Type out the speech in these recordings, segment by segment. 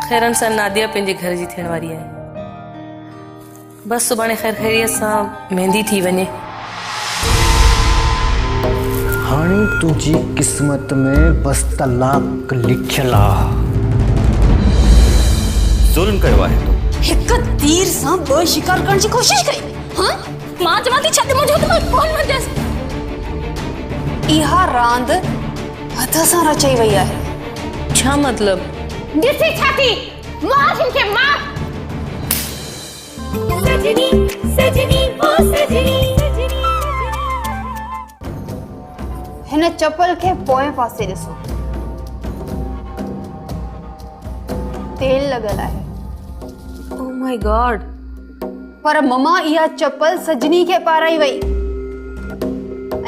खैरन सा नादिया पंहिंजे घर जी थियण वारी आहे। बस सुभाणे खैर खैरियत सां मेहंदी थी वञे। हाणे तुझी किस्मत में बस तलाक लिखियल आहे। ज़ुल्म कयो आहे तो हिक तीर सां ॿ शिकार करण जी कोशिश कई। हां मां चवां थी छॾ मुंहिंजो त मां कोन वञसि। इहा रांद हथ सां रचाई वई आहे। छा मतलब? ॾिसी छा थी मां हिनखे मां सजनी सजनी ओ सजनी हिन चप्पल खे पोएं पासे ॾिसो, तेल लॻल आहे। Oh my God! पर ममा इहा चप्पल सजनी खे पाराई वई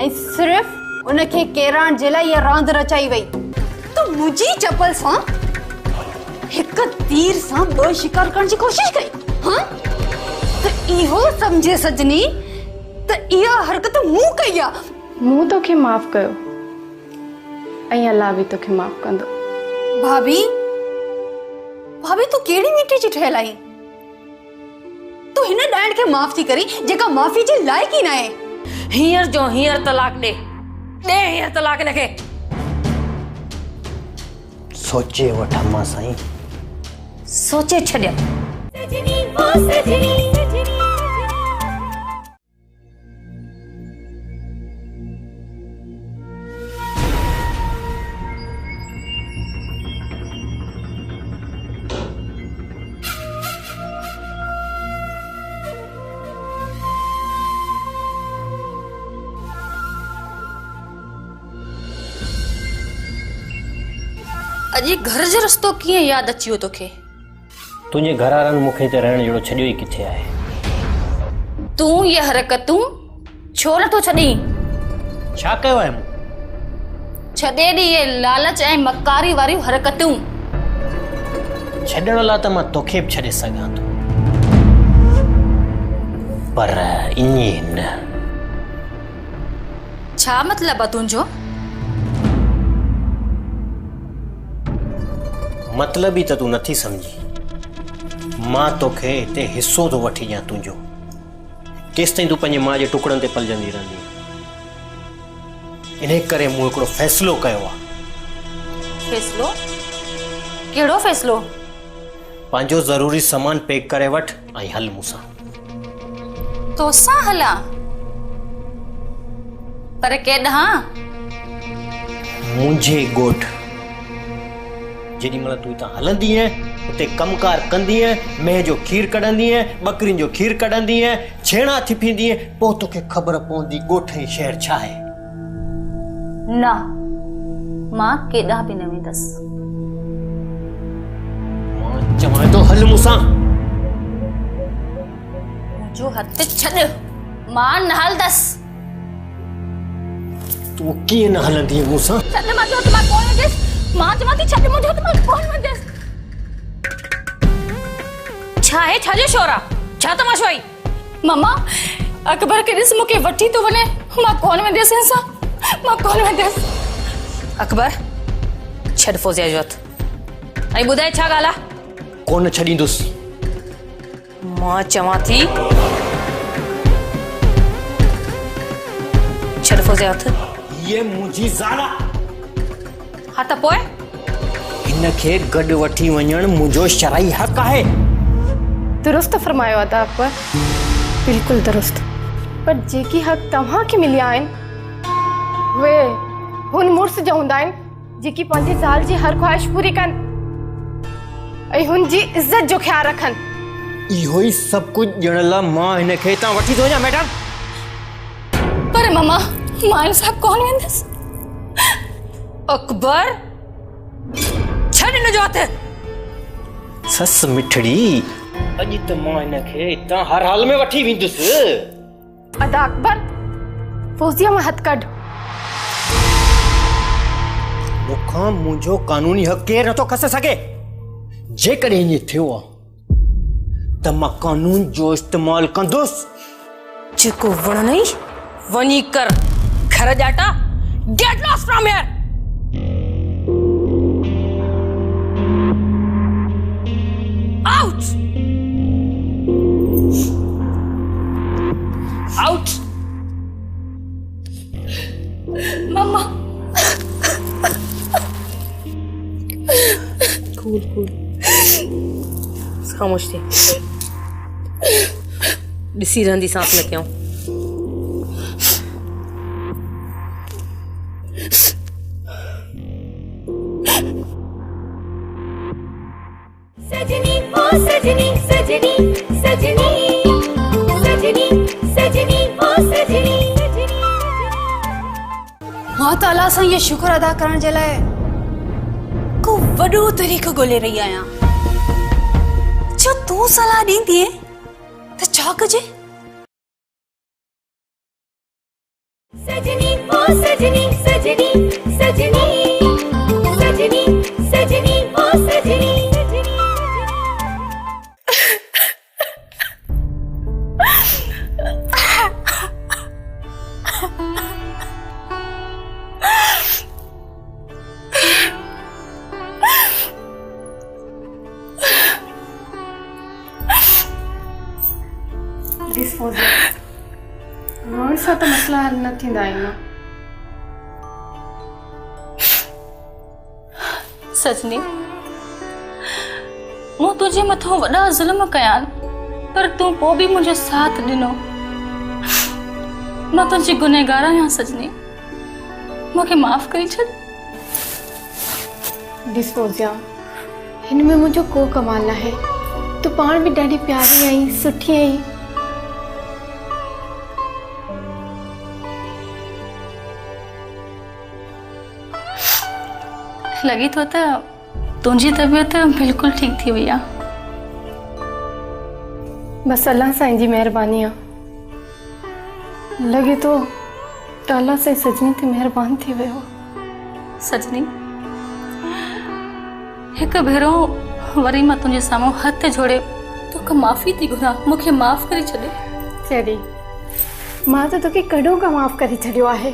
ऐं सिर्फ़ उनखे केराण जे लाइ इहा रांदि रचाई वई। तो मुंहिंजी चप्पल सां हिक तीर सां ॿ शिकार करण जी कोशिश कई। हाँ त इहो समझे सजनी त इहा हरकत मूं कई आहे। मूं तोखे माफ़ कयो ऐं अल्लाह बि तोखे माफ़ कंदो। भाभी भाभी तूं कहिड़ी मिटी जी ठहियल आई? तूं हिन ॾाइण खे माफ़ थी करी जेका माफ़ी जे लाइक़ ई न आहे। हींअर जो हींअर तलाक ॾे हींअर तलाक हिनखे। सोचे वठ अम्मा साईं। सोचे छॾिया। सजनी ओ सजनी अॼु घर जो रस्तो कीअं यादि अची वियो तोखे? तुंहिंजे घरवारनि मूंखे हिते रहण जहिड़ो छॾियो ई किथे आहे। तूं ये हरकतूं छो नथो छॾीं? छा कयो आहे मूं? छॾे ॾे ये लालच ऐं मकारी वारियूं हरकतूं। छॾण लाइ त मां तोखे बि छॾे सघां थो, पर ईअं न। छा मतिलब आहे तुंहिंजो? मतलब ही तो तू नथी समझी। मां तोखे हिते हिस्सो तो वठी ॾियां तुंहिंजो। केसि ताईं तूं पंहिंजे मां जे टुकड़नि ते पलजंदी रहंदी। इन करे मूं हिकिड़ो फ़ैसिलो कयो आहे। फ़ैसिलो? कहिड़ो फ़ैसिलो? पंहिंजो ज़रूरी सामान पैक करे वठ ऐं हल मूंसां। तोसां हलां? पर केॾांहुं? मुंहिंजे ॻोठ। जेॾी महिल तूं हितां हलंदी आहे उते कमकार कंदी आहे, मेह जो खीर कढंदी आहे, बकरियुनि जो खीर कढंदी आहे, छेणा थिपींदी आहे, पोइ तोखे ख़बर पवंदी ॻोठ ऐं शहर छा आहे। न मां केॾांहुं बि न वेंदसि। मां चवां थो हल मूंसां। मुंहिंजो हथ छॾ, मां न हलंदसि। तूं कीअं न हलंदी मूंसां? छॾ मां जो मां कोन वेंदसि। मां चवां थी छॾ मुंहिंजो त मां कोन वेंदसि। छा आहे? छाजो शोर आहे? छा तमाशो आहे? मम्मा अकबर खे ॾिस मूंखे वठी थो वञे। मां कोन वेंदसि हिन सां। मां कोन वेंदसि। अकबर छॾ फौजिया जो हथ ऐं ॿुधाए छा ॻाल्हि आहे? कोन छॾींदुसि। मां चवां थी छॾ फौजिया हथ। ये मुंहिंजी ज़ाल आहे। हा त पोइ हिनखे गॾु वठी वञणु मुंहिंजो शरई हक़ आहे। दुरुस्त फरमायो आहे अकबर, बिल्कुलु दुरुस्त। पर जेकी हक़ तव्हांखे मिलिया आहिनि उहे हुन मुड़ुस जा हूंदा आहिनि जेकी पंहिंजी ज़ाल जी हर ख़्वाहिश पूरी कनि ऐं हुनजी इज़त जो ख़्यालु रखनि। इहो ई सभु कुझु ॼण लाइ मां हिनखे हितां वठी थो वञां मैडम। पर मम्मा मां हिन सां कोन वेंदसि। अकबर छॾ हिनजो हथ। सस मिठड़ी, अॼु त मां हिनखे हितां हर हाल में वठी वेंदुसि। अदा अकबर, फौजिया मां हथ कढ। मूंखां मुंहिंजो कानूनी हक़ केरु नथो खसे सघे। जेकॾहिं ईअं थियो आहे त मां कानून जो इस्तेमालु कंदुसि। जेको वणनई वञी कर। घर ॼाटा get lost from here. Cool cool खामोश थे ॾिसी रहंदी सांस न कयूं सजनी ओ सजनी सजनी सजनी सजनी सजनी ओ सजनी मां ताला सां ये शुक्र अदा करण जे लाइ को वॾो तरीक़ो ॻोल्हे रही आहियां जो तूं सलाह ॾींदी त छा कजे सजनी ओ सजनी सजनी सजनी सजनी सजनी ओ सजनी रोड सां त मसला हल न थींदा आहिनि न सजनी मूं तुंहिंजे मथां वॾा ज़ुल्म कया पर तूं पोइ बि मुंहिंजो साथ ॾिनो मां तुंहिंजी गुनहगार आहियां सजनी मूंखे माफ़ करे छॾ डिस्पोज़िया हिन में मुंहिंजो को कमाल न आहे तूं पाण बि ॾाढी प्यारी आई सुठी आई लॻे थो त तुंहिंजी तबीयत बिल्कुलु ठीकु थी वई आहे बसि अल्लाह साईं जी महिरबानी आहे लॻे थो त अल्लाह साईं सजनी ते महिरबानी थी वियो सजनी हिकु भेरो वरी मां तुंहिंजे साम्हूं हथ जोड़े तोखे माफ़ी थी घुरां मूंखे माफ़ करे छॾे चरी मां त तोखे कॾों खां माफ़ करे छॾियो आहे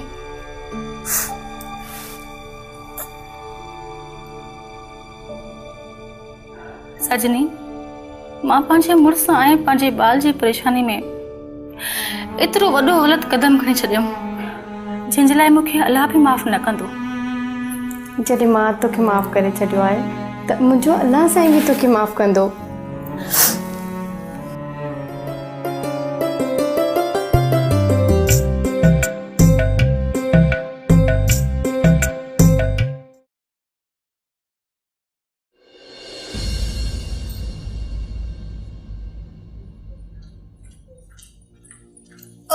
सजनी मां पंहिंजे मुड़ुस ऐं पंहिंजे बाल जी परेशानी में एतिरो वॾो ग़लति क़दम खणी छॾियमि जंहिंजे लाइ मूंखे अलाह बि माफ़ न कंदो जॾहिं मां तोखे माफ़ करे छॾियो आहे त मुंहिंजो अल्लाह साईं बि तोखे माफ़ कंदो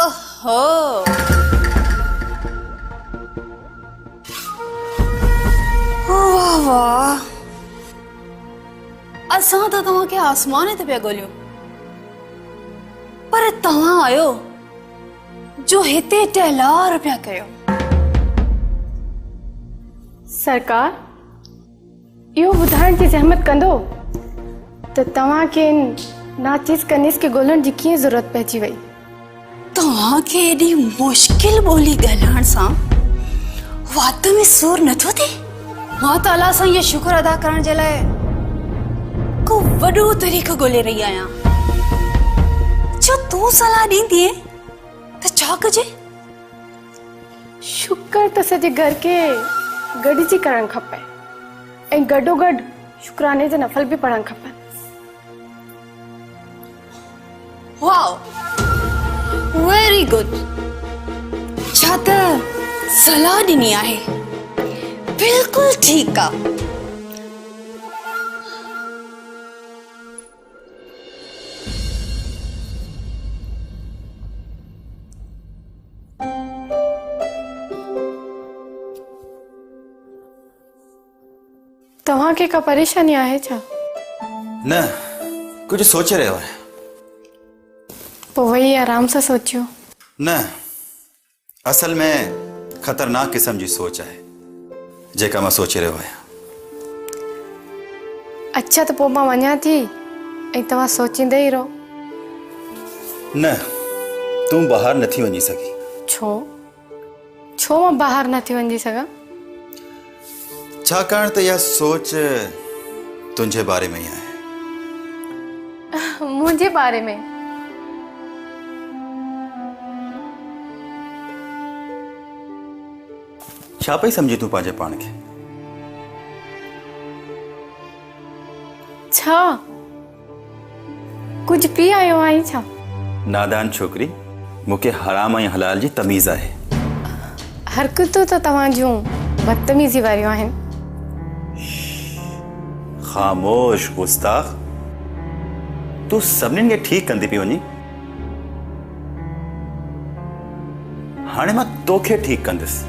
ओहो वाह वाह असां त तव्हांखे आसमान ते पिया ॻोल्हियूं पर तव्हां आयो जो हिते टहलार पिया कयो सरकार इहो ॿुधाइण जी ज़हमत कंदो त तव्हांखे नाचीज़ कनीस खे ॻोल्हण जी कीअं ज़रूरत पइजी वई तव्हांखे एॾी मुश्किल ॿोली ॻाल्हाइण सां वात में सूर नथो थिए मां ताला सां ये शुक्र अदा करण जे लाइ को वॾो तरीक़ो ॻोल्हे रही आहियां जो तूं सलाह ॾींदी त छा कजे शुक्र त सॼे घर खे गॾिजी करणु खपे ऐं गॾोगॾु शुक्राने जा नफ़ल बि पढ़णु खपनि वाओ वेरी गुड छा त सलाह ॾिनी आहे बिल्कुलु ठीकु आहे तव्हांखे का परेशानी आहे छा न कुछ सोच रहे हो पोइ वही आराम सां सोचियो न असल में खतरनाक किस्म जी सोच है जेका मां सोचे रहियो आहियां अच्छा त पोइ मां वञा थी ऐं तव्हां सोचींदे ई रहो न तूं ॿाहिरि नथी वञी सघी छो छो मां ॿाहिरि नथी वञी सघां छाकाणि त इहा सोच तुंहिंजे बारे में ई आहे मुंहिंजे बारे में छा पई सम्झी तूं पंहिंजे पाण खे छा कुछ पी आयो आई छा? नादान छोकरी, मूंखे हराम ऐं हलाल जी तमीज़ आहे। हरकतूं त तव्हां जूं बदतमीज़ी वारियूं आहिनि। ख़ामोश गुस्ताख, तू सभिनीनि खे ठीकु कंदी पई वञी। हाणे मां तोखे ठीकु कंदुसि।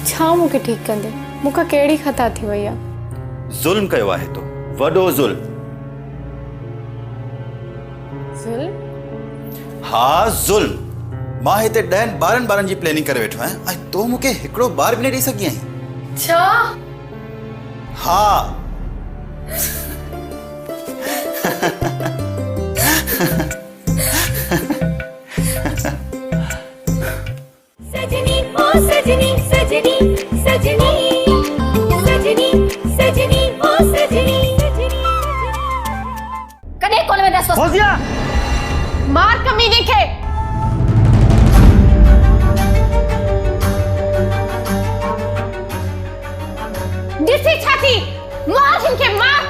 छा मूंखे ठीकु कंदे? मूंखां कहिड़ी ख़ता थी वई आहे? ज़ुल्म कयो आहे तो, वॾो ज़ुल्म। हाँ ज़ुल्म। मां हिते 10 ॿारनि जी प्लानिंग करे वेठो आहियां ऐं तो मूंखे हिकिड़ो ॿार बि न ॾेई सघी आहीं। छा? हाँ। सजनी ओ सजनी सजनी सजनी सजनी सजनी ओ सजनी कॾहिं कोन वेंदसि बसि। फौजिया मार कमीने खे। ॾिसी छा थी? मार हिन खे, मार।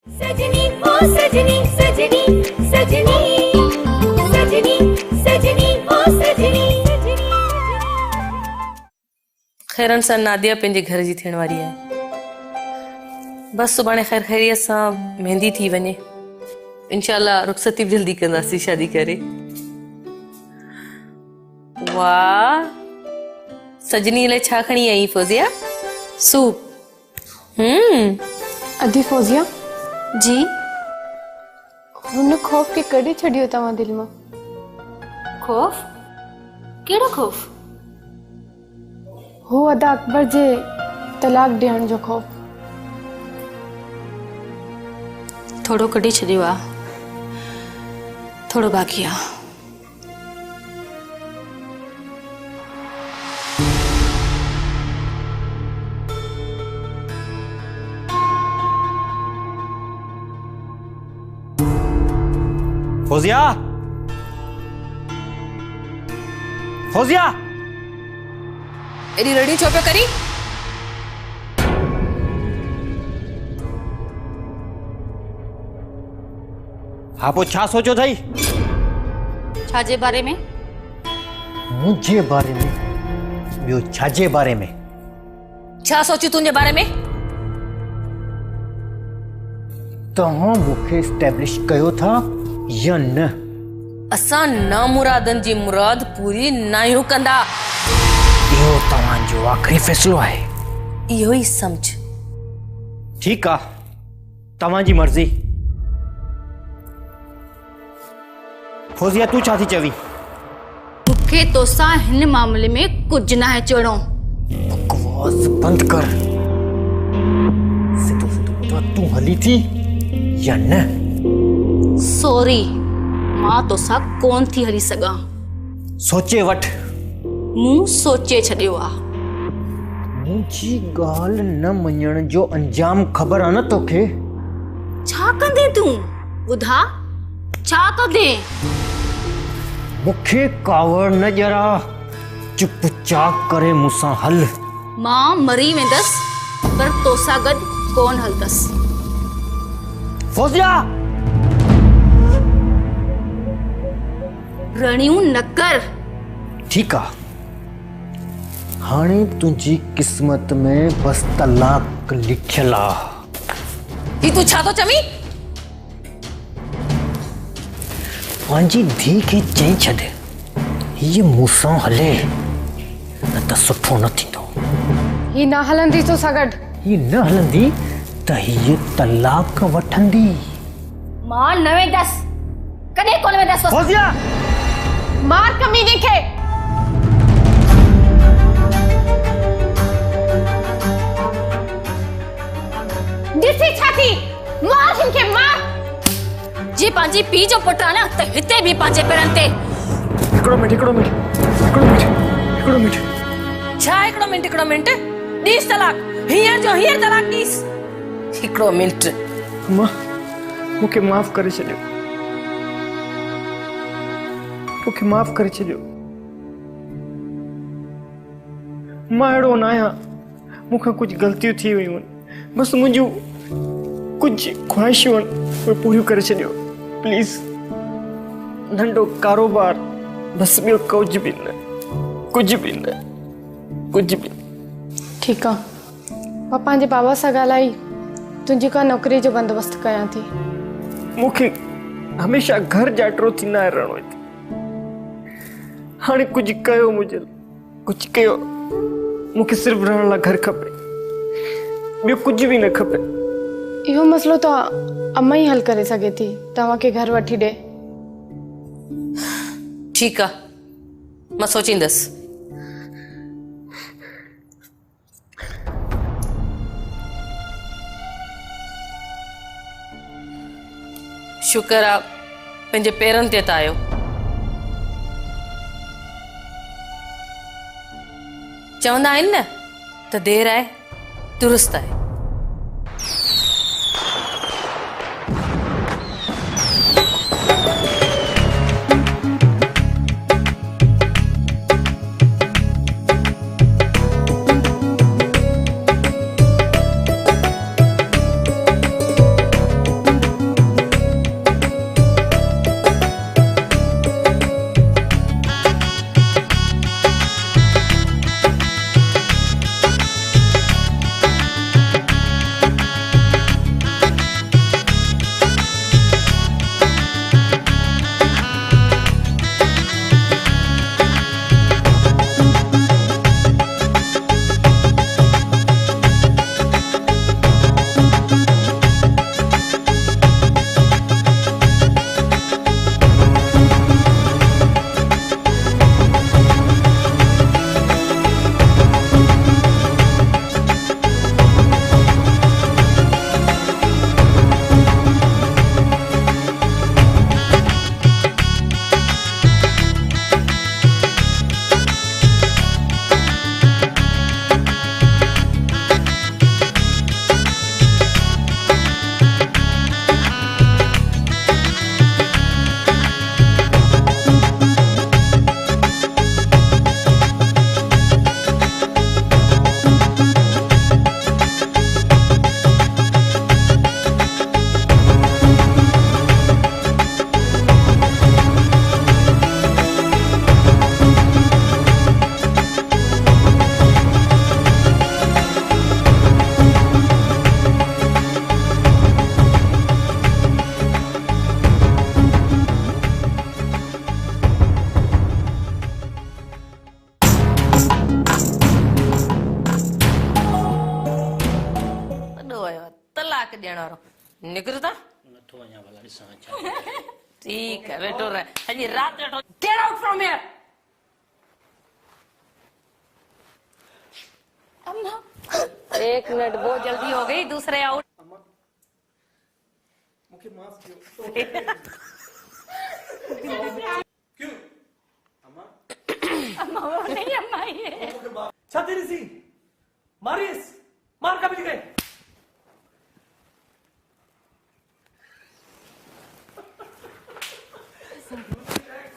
सजनी ओ सजनी सजनी सजनी सजनी सजनी ओ सजनी खैरन सां नादिया पंहिंजे घर जी थियण वारी आहे। बस सुभाणे ख़ैर ख़ैरियत सां मेहंदी थी वञे, इंशाल्लाह रुख़सती बि जल्दी कंदासीं शादी करे। वाह, सजनी लाइ छा खणी आई फौजिया? सूप। अदी फौजिया जी हुन खौफ खे कढी छॾियो तव्हां दिलि मां? खौफ? कहिड़ो खौफ? हो अदा अकबर जे तलाक ॾियण जो खौफ। थोड़ो कढी छॾियो आहे, थोड़ो बाक़ी आहे। फौजिया फौजिया एडी रड़ी छो पियो करी? हाँ पो छा सोचो थई? छाजे बारे में? मुझे बारे में? ॿियो छाजे बारे में? छा सोचियो तुंहिंजे बारे में? तव्हां मूंखे एस्टेब्लिश कयो था या न? असां नामुरादनि जी मुराद पूरी नाहियूं कंदा। इहो तव्हांजो आख़िरी फ़ैसिलो आहे। इहो ई सम्झ। ठीकु आहे, तव्हांजी मर्ज़ी। फौजिया तूं छा थी चवी? मूंखे तोसां हिन मामले में कुझु न आहे चवणो। बकवास बंद कर। सिधो सिधो ॿुधाए, तूं हली थी या न? सॉरी, मां तोसां कोन थी हली सघां। सोचे वठ। मूं सोचे छॾियो आहे। मुंहिंजी ॻाल्हि न मञण जो अंजाम ख़बर आहे न तोखे? छा कंदे तूं? ॿुधा छा कंदे? मूंखे कावड़ न ॼरा, चुपचाप करे मूंसां हल। मां मरी वेंदसि पर तोसां गॾु कोन हलंदसि। फौजिया रड़ियूं न कर। ठीकु आहे, हाणे तुंहिंजी क़िस्मत में बस तलाक लिखियल आहे। ही तूं छा थो चवीं? पंहिंजी धीउ खे चई छॾ हीअ मूंसां हले, न त सुठो न थींदो। ही न हलंदी तोसां गॾु। हीअ न हलंदी त हीअ तलाक वठंदी। मां न वेंदसि, कॾहिं कोन वेंदसि। फौजिया मार कमीने खे। ॾिसी छा थी? मार हिन खे, मार। जी पंहिंजी पीउ जो पुटु आहे न त हिते बि पंहिंजे पेरनि ते। हिकिड़ो मिंट छा हिकिड़ो मिंट? ॾीस तलाक, हींअर जो हींअर तलाक ॾीस। हिकिड़ो मिंट। मां मूंखे माफ़ करे छॾियो, मूंखे माफ़ करे छॾियो। मां अहिड़ो न आहियां, मूंखां कुझु ग़लतियूं थी वियूं आहिनि, बस मुंहिंजूं कुझु ख़्वाहिशूं आहिनि उहे पूरियूं करे छॾियो प्लीज़। नंढो कारोबार बस, ॿियो कुझु बि न, कुझु बि न, कुझु बि। ठीकु आहे, मां पंहिंजे बाबा सां ॻाल्हाई तुंहिंजी का नौकिरी जो बंदोबस्तु कयां थी। मूंखे हमेशह घर जाइतो थी न आहे रहणो हिते। हाणे कुझु कयो मुंहिंजे लाइ, कुझु कयो। मूंखे सिर्फ़ु रहण लाइ घर खपे, ॿियो कुझु बि न खपे। इहो मसइलो त अम्मा ई हल करे सघे थी, तव्हांखे घर वठी ॾे। ठीकु आहे, मां सोचींदसि। शुक्र आहे पंहिंजे पेरनि ते त आयो। चवंदा आहिनि न त देर आहे दुरुस्त आहे। तलाक ॾियण वारो निकिरता नथो वञा भला ॾिसां छा। ठीक है वेठो रह, अॼु राति वेठो। Get out from here. अम्मा 1 मिनट बहुत जल्दी हो गई, दूसरे आउट। मुझे माफ करो। क्यों अम्मा? अम्मा वो नहीं, अम्मा ये छाती सी मारिस मार कभी गए।